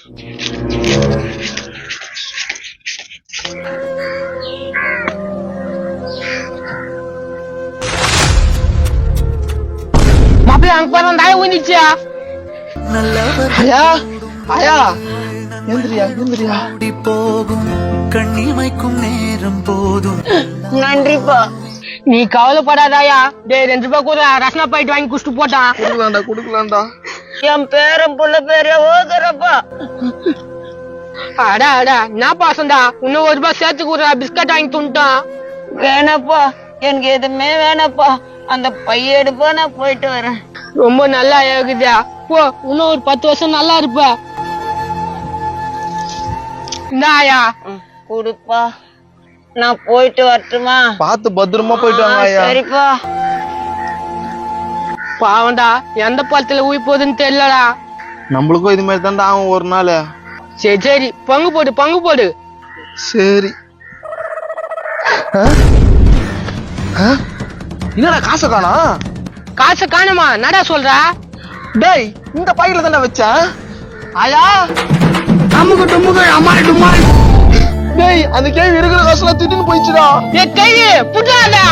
மாப்பிள்ள அங்க பாரு அந்த ஆயா ஊந்திச்சியா ஆயா ஆயா எந்திரியா எந்திரியா போகும் கண்ணிமைக்கும் நேரம் போதும். நன்றிப்பா. நீ கவலைப்படாதாயா. டேய் 2 ரூபாய் கூட ரசனா பாயிட்டு வாங்கி குடிச்சிட்டு போட்டான். குடுக்கலாம்டா என் பேரன் புள்ள பேரே ஓதுறப்பா. அடா அடா என்ன பாசண்டா. இன்னும் 1 ரூபாய் சேர்த்து கூட பிஸ்கட் வாங்கி துண்டான். வேணாப்பா எனக்கு எதுவுமே வேணாப்பா. அந்த பைய எடுப்பா நான் போயிட்டு வரேன். ரொம்ப நல்லா இருக்குதா. போ இன்னும் ஒரு 10 வருஷம் நல்லா இருப்ப. இந்தாயா குடுப்பா. நான் போயிட்டு வரட்டுமா? பார்த்து பத்திரமா போயிட்டு வாங்க ஐயா. சரிப்பா. பாவண்டா எந்த பழத்துல ஊய் போகுதுன்னு தெரியலடா. நம்மளுக்கும் இது மாதிரி தான்டா ஆகும் ஒரு நாள். சரி சரி பங்கு போடு. சரி. என்னடா காசை காணா? காசை காணுமா? நடா சொல்ற. டேய் இந்த பையில தானே வச்சேன். ஆயா அம்முக்கு அம்மாள். டேய் அந்த கேள்வி இருக்கிற காசுலாம் திடீர்னு போயிடுச்சுடா. கேள்வி புட்டாடா.